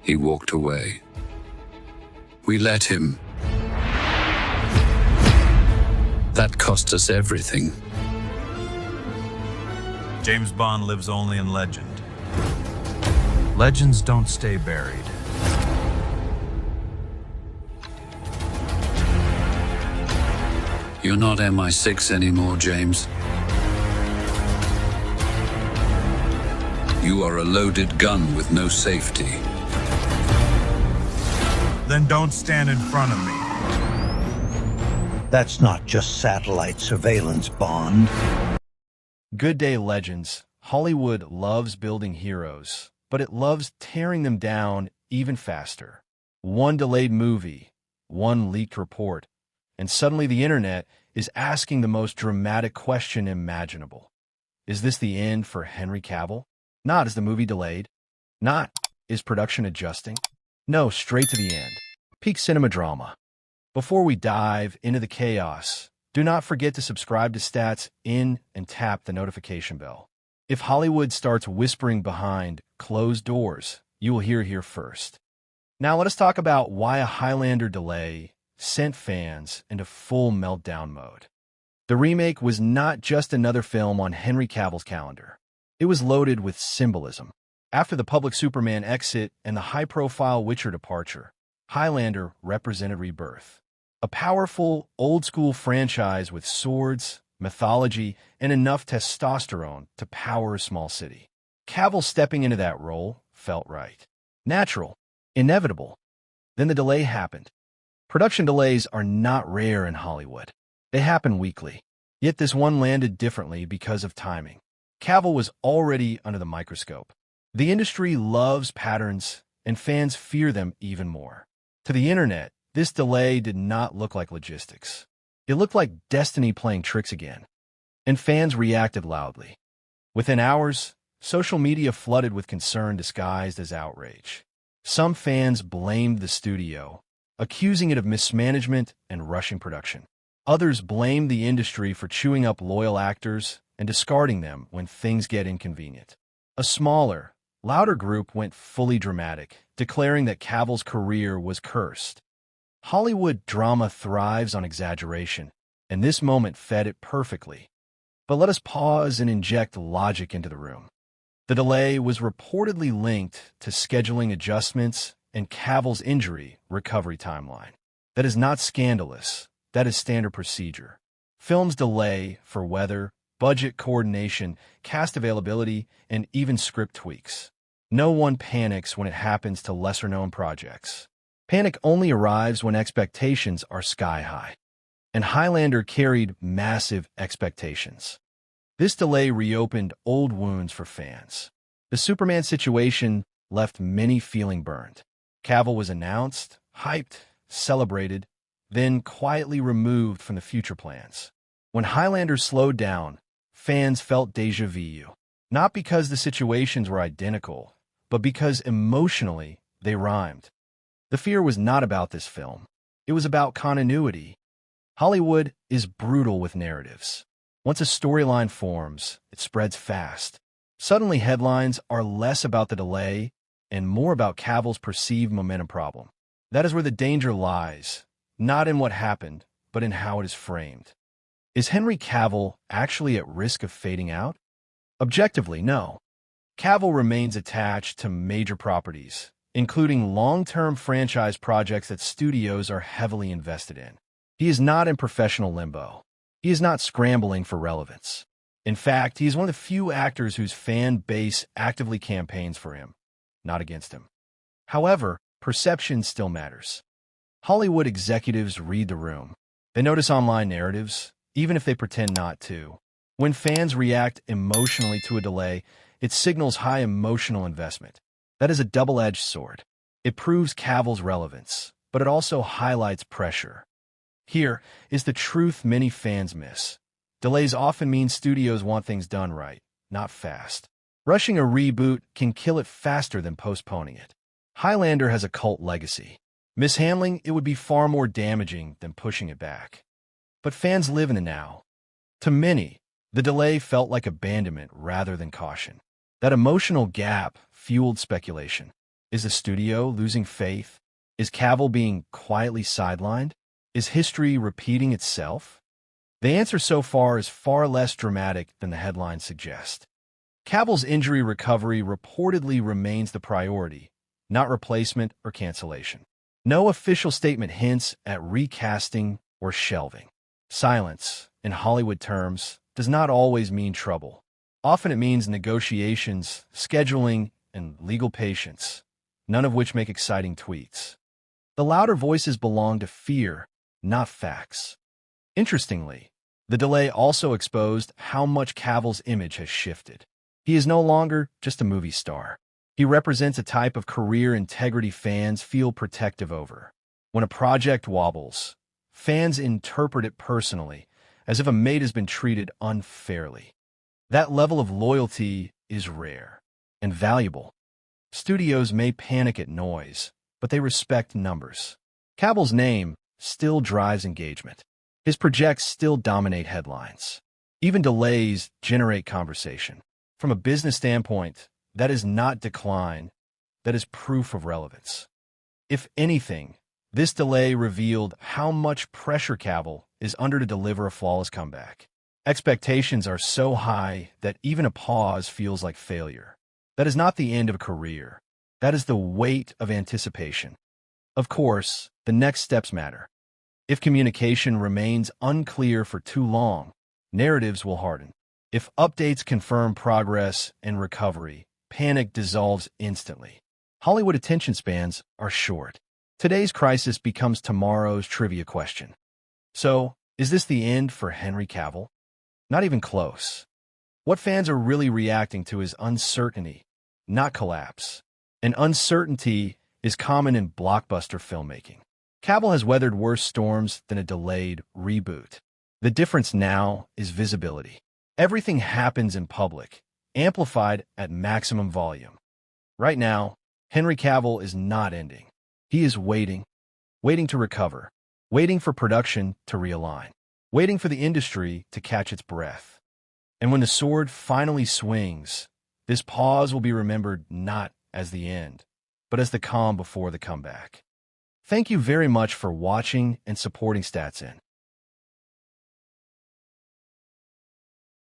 He walked away. We let him. That cost us everything. James Bond lives only in legend. Legends don't stay buried. You're not MI6 anymore, James. You are a loaded gun with no safety. Then don't stand in front of me. That's not just satellite surveillance, Bond. Good day, legends. Hollywood loves building heroes, but it loves tearing them down even faster. One delayed movie, one leaked report, and suddenly the internet is asking the most dramatic question imaginable. Is this the end for Henry Cavill? Not is the movie delayed. Not is production adjusting. No, straight to the end. Peak cinema drama. Before we dive into the chaos, do not forget to subscribe to Stats In and tap the notification bell. If Hollywood starts whispering behind closed doors, you will hear here first. Now let us talk about why a Highlander delay sent fans into full meltdown mode. The remake was not just another film on Henry Cavill's calendar. It was loaded with symbolism. After the public Superman exit and the high-profile Witcher departure, Highlander represented rebirth. A powerful, old-school franchise with swords, mythology, and enough testosterone to power a small city. Cavill stepping into that role felt right. Natural. Inevitable. Then the delay happened. Production delays are not rare in Hollywood. They happen weekly. Yet this one landed differently because of timing. Cavill was already under the microscope. The industry loves patterns, and fans fear them even more. To the internet, this delay did not look like logistics. It looked like destiny playing tricks again. And fans reacted loudly. Within hours, social media flooded with concern disguised as outrage. Some fans blamed the studio, accusing it of mismanagement and rushing production. Others blamed the industry for chewing up loyal actors and discarding them when things get inconvenient. A smaller, louder group went fully dramatic, declaring that Cavill's career was cursed. Hollywood drama thrives on exaggeration, and this moment fed it perfectly. But let us pause and inject logic into the room. The delay was reportedly linked to scheduling adjustments and Cavill's injury recovery timeline. That is not scandalous. That is standard procedure. Films delay for weather, budget coordination, cast availability, and even script tweaks. No one panics when it happens to lesser-known projects. Panic only arrives when expectations are sky-high. And Highlander carried massive expectations. This delay reopened old wounds for fans. The Superman situation left many feeling burned. Cavill was announced, hyped, celebrated, then quietly removed from the future plans. When Highlander slowed down, fans felt déjà vu. Not because the situations were identical, but because emotionally they rhymed. The fear was not about this film. It was about continuity. Hollywood is brutal with narratives. Once a storyline forms, it spreads fast. Suddenly, headlines are less about the delay and more about Cavill's perceived momentum problem. That is where the danger lies, not in what happened, but in how it is framed. Is Henry Cavill actually at risk of fading out? Objectively, no. Cavill remains attached to major properties, including long-term franchise projects that studios are heavily invested in. He is not in professional limbo. He is not scrambling for relevance. In fact, he is one of the few actors whose fan base actively campaigns for him, not against him. However, perception still matters. Hollywood executives read the room. They notice online narratives, even if they pretend not to. When fans react emotionally to a delay, it signals high emotional investment. That is a double-edged sword. It proves Cavill's relevance, but it also highlights pressure. Here is the truth many fans miss. Delays often mean studios want things done right, not fast. Rushing a reboot can kill it faster than postponing it. Highlander has a cult legacy. Mishandling it would be far more damaging than pushing it back. But fans live in the now. To many, the delay felt like abandonment rather than caution. That emotional gap fueled speculation. Is the studio losing faith? Is Cavill being quietly sidelined? Is history repeating itself? The answer so far is far less dramatic than the headlines suggest. Cavill's injury recovery reportedly remains the priority, not replacement or cancellation. No official statement hints at recasting or shelving. Silence, in Hollywood terms, does not always mean trouble. Often it means negotiations, scheduling, and legal patience, none of which make exciting tweets. The louder voices belong to fear, not facts. Interestingly, the delay also exposed how much Cavill's image has shifted. He is no longer just a movie star. He represents a type of career integrity fans feel protective over. When a project wobbles, fans interpret it personally, as if a mate has been treated unfairly. That level of loyalty is rare and valuable. Studios may panic at noise, but they respect numbers. Cavill's name still drives engagement. His projects still dominate headlines. Even delays generate conversation. From a business standpoint, that is not decline, that is proof of relevance. If anything, this delay revealed how much pressure Cavill is under to deliver a flawless comeback. Expectations are so high that even a pause feels like failure. That is not the end of a career. That is the weight of anticipation. Of course, the next steps matter. If communication remains unclear for too long, narratives will harden. If updates confirm progress and recovery, panic dissolves instantly. Hollywood attention spans are short. Today's crisis becomes tomorrow's trivia question. So, is this the end for Henry Cavill? Not even close. What fans are really reacting to is uncertainty, not collapse. And uncertainty is common in blockbuster filmmaking. Cavill has weathered worse storms than a delayed reboot. The difference now is visibility. Everything happens in public, amplified at maximum volume. Right now, Henry Cavill is not ending. He is waiting to recover, waiting for production to realign, waiting for the industry to catch its breath. And when the sword finally swings, this pause will be remembered not as the end, but as the calm before the comeback. Thank you very much for watching and supporting StatsIn.